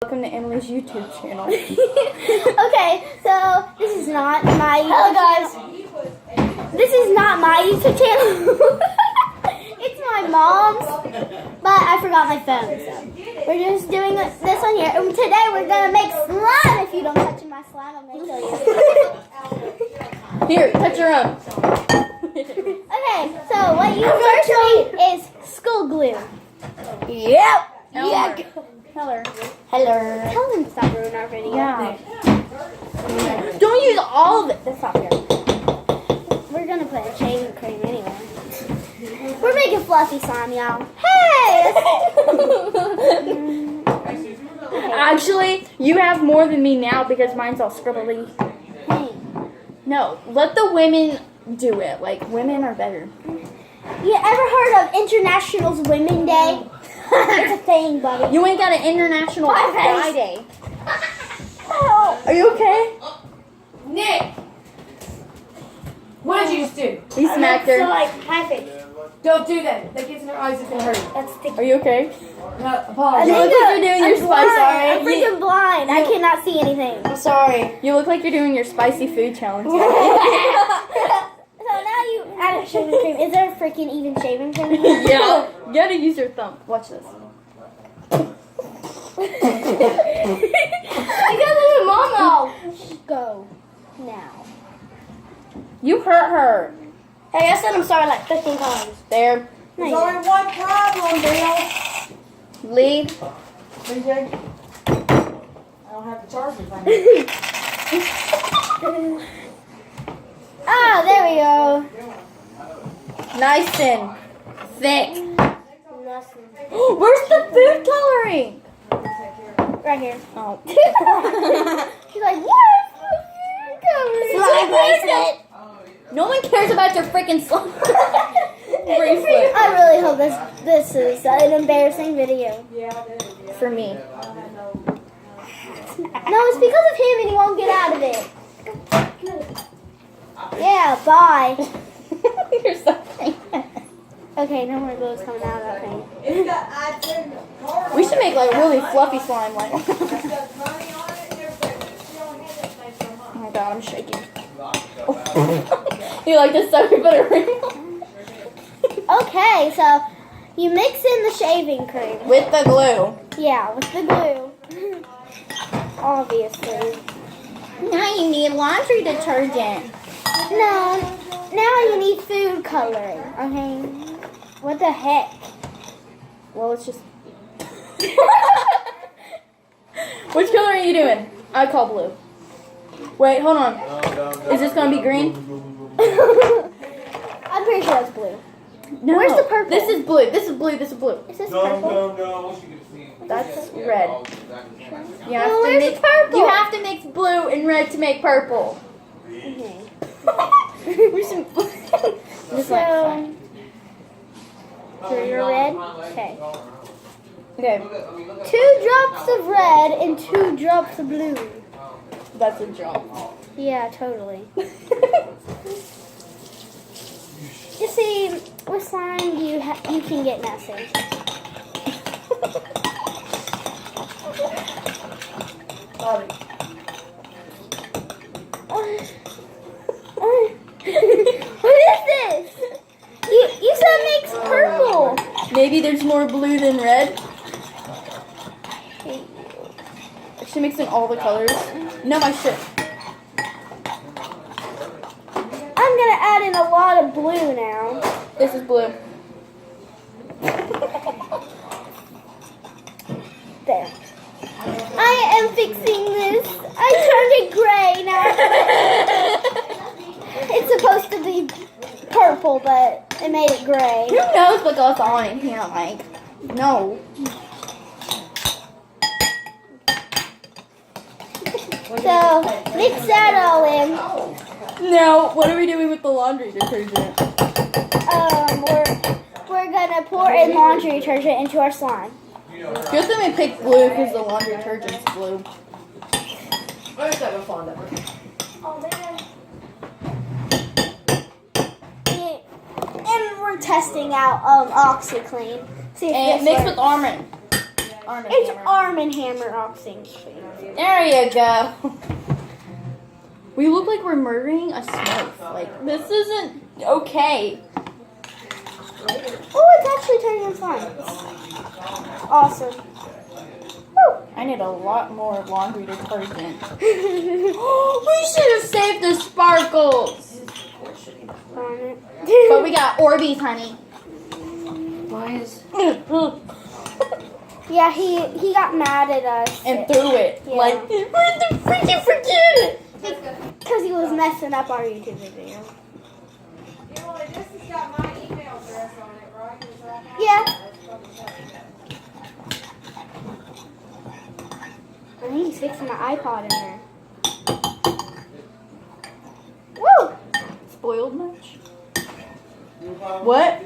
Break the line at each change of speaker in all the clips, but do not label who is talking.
Welcome to Emily's YouTube channel.
Okay, so this is not my YouTube channel. This is not my YouTube channel. It's my mom's, but I forgot my phone, so we're just doing this on here. And today we're gonna make slime. If you don't touch my slime, I'm gonna kill you.
Here, touch your own.
Okay, so what you first need is school glue. Yep. Yeah.
Hello.
Hello. Tell them to stop ruining our video.
Yeah. Don't use all of it. That's not fair.
We're gonna put a shaving cream anyway. We're making fluffy slime, y'all. Hey!
Actually, you have more than me now because mine's all scribbly.
Hey.
No, let the women do it. Like, women are better.
You ever heard of International Women's Day? It's a thing, buddy.
You ain't got an International
Pie face.
Friday. Are you okay?
Nick! What did you just do?
He smacked her.
pie face.
Don't do that. That gets in her eyes, it's gonna hurt.
That's sticky.
Are you okay?
No,
I
apologize.
You look like you're doing your
blind.
spicy.
I'm freaking blind. I cannot see anything.
I'm sorry.
You look like you're doing your spicy food challenge.
So now you add a shaving cream. Is there a freaking even shaving cream?
Yeah. You gotta use your thumb. Watch this.
You gotta let your mom know. Go now.
You hurt her.
Hey, I said I'm sorry like 15 times.
There.
There's only one problem, Bill.
Lead.
BJ? I don't have the charger thing.
Ah, there we go.
Nice and thick.
Nothing.
Where's the food coloring?
Right here.
Oh.
She's like, what? Slime bracelet.
No one cares about your freaking slime bracelet.
I really hope this is an embarrassing video.
For me.
No, it's because of him and he won't get out of it. Yeah, bye.
You're so famous.
Okay, no more glue's coming out of that thing.
We should make like really fluffy slime like. Oh my god, I'm shaking. You like this stuff? You put a ring on.
Okay, so you mix in the shaving cream.
With the glue.
Yeah, with the glue. Obviously.
Now you need laundry detergent.
No, now you need food coloring. Okay. What the heck?
Well, it's just. Which color are you doing? I call blue. Wait, hold on. Is this gonna be green?
I'm pretty sure it's blue.
No.
Where's the purple?
This is blue. This is blue. This is blue.
Is this purple?
That's red. You have
Well,
to
where's
mix.
the purple?
You have to mix blue and red to make purple.
Okay.
Where's some blue? Just like
So you're red? Okay.
okay.
2 drops of red and 2 drops of blue.
That's a job.
Yeah, totally. You see, with slime, you can get messy. What is this? You said mix purple.
Maybe there's more blue than red. I should mix in all the colors. No, I should.
I'm gonna add in a lot of blue now.
This is blue.
There. I am fixing this. I turned it gray now. It's supposed to be purple, but it made it gray.
Who knows what goes on in here? Like, no.
So mix that all in.
Now, what are we doing with the laundry detergent?
We're gonna pour in laundry detergent into our slime.
Good thing we picked blue because the laundry detergent's blue.
And we're testing out OxyClean. See if
And
this
mix
works.
with almond. Arm and
It's
Hammer.
Arm and Hammer boxing.
There you go. We look like we're murdering a Smurf. Like, this isn't okay.
Oh, it's actually turning into slime. Awesome. Woo.
I need a lot more laundry detergent. We should have saved the sparkles.
Darn it.
But we got Orbeez, honey.
Why is...
Yeah, he got mad at us.
And threw it.
Yeah.
Like, where the freaking forget it?
Because he was messing up our YouTube video.
This has got my email address on it, right? Is that how-
Yeah. I think he's fixing the iPod in there. Woo!
Spoiled much? What?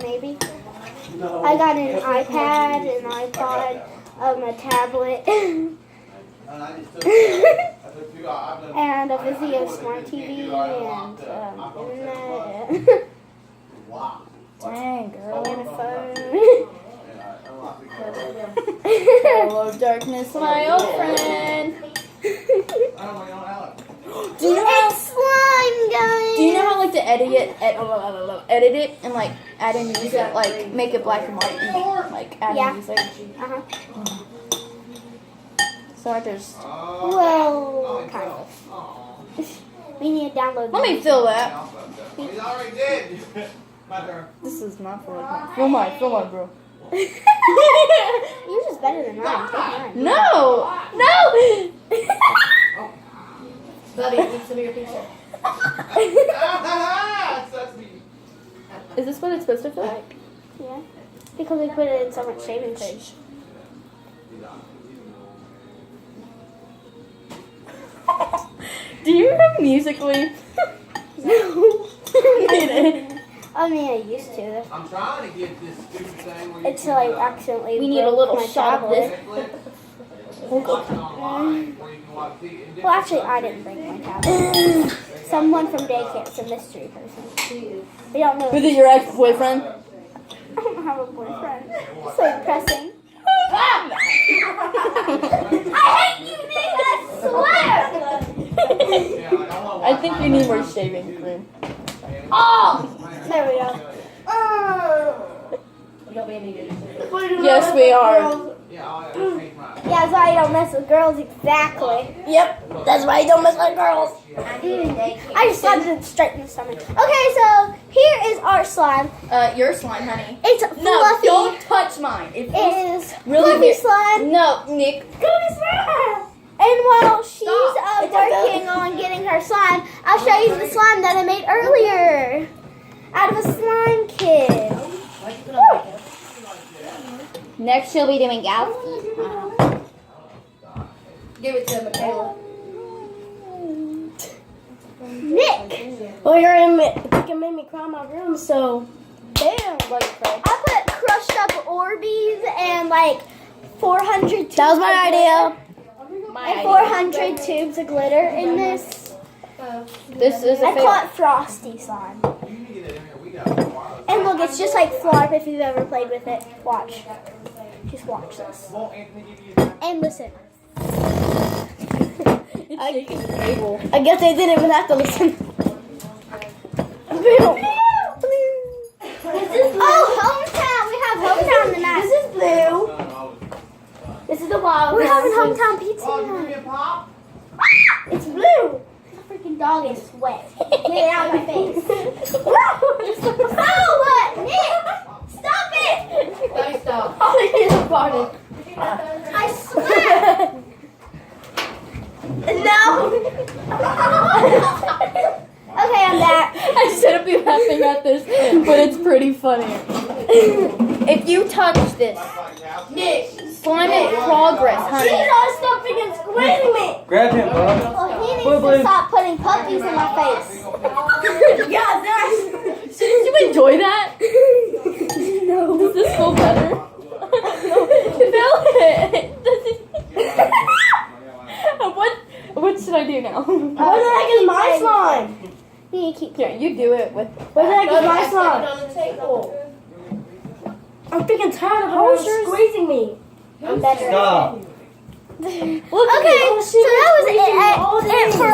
Maybe. I got an iPad, an iPod, a tablet, and a Vizio Smart TV, and internet,
Dang, girl.
and a phone.
Hello, darkness, my old friend. Do you know how?
It's slime, guys.
Do you know how like to edit it and like add in music, like make it black and white, and, like add
Yeah.
in music?
Uh-huh.
So like there's.
Well, kind of. We need to download.
Let me fill that.
He's already dead. My turn.
This is not for like fill mine, bro.
Yours is better than mine. Take mine.
No, no.
Buddy, eat some of your pizza.
Sucks me.
Is this what it's supposed to feel like?
Yeah. Because we put it in so much shaving cream.
Do you have Musically?
No.
Need it.
I mean, I used to.
I'm trying to get this stupid thing where you
Until I accidentally.
We need a
broke
little
my
shot of
tablet.
this.
watch it online where you can watch the
Well, actually, I didn't break my tablet. Someone from daycare. It's a mystery person. We don't know.
Was it your ex-boyfriend?
I don't have a boyfriend. So depressing. I hate you, Nick. I swear.
I think you need more shaving cream.
Oh, there we go.
Don't be any good.
Yes, we are.
Yeah, I'll change mine.
Yeah, that's why you don't mess with girls. Exactly.
Yep, that's why you don't mess with girls.
I just slapped it straight in the stomach. Okay, so here is our slime.
Your slime, honey.
It's
No,
fluffy.
don't touch mine. If
It is
Really
fluffy
weird.
slime.
No, Nick.
And while she's
Stop.
working on getting her slime, I'll show you the slime that I made earlier out of a slime kit.
Next, she'll be doing Galsky.
Give it to Michaela.
Nick,
Well, you're in. You made me cry in my room, so.
damn.
Like,
I put crushed up Orbeez and like 400 tubes
that was my
of
idea.
glitter, and 400 tubes of glitter in this.
This is a
I
fail.
call it Frosty slime. And look, it's just like Flarp if you've ever played with it. Watch. Just watch this. And listen.
I guess they didn't even have to listen.
Oh, hometown! We have hometown tonight. This is blue.
This is the wild.
We're having hometown pizza tonight. It's blue. The freaking dog is wet. Get it out of my face. Oh, what? Nick! Stop it!
Buddy, stop.
I swear! No! Okay, I'm back.
I shouldn't be laughing at this, but it's pretty funny. If you touch this,
Nick.
slime in progress, honey.
all stopping and squirting me.
Grab him, bro.
Well, he needs to stop putting puppies in my face.
Yeah, shouldn't you enjoy that?
No.
Does this feel better? Feel it. What should I do now?
What the heck is my slime? You need to keep.
Here, you do it with.
What the heck is my
Buddy, I
slime?
set it on the table. I'm freaking tired of
How
her
is yours-
squeezing me.
I'm better.
Stop.
Okay,
Oh,
so that was
all
it for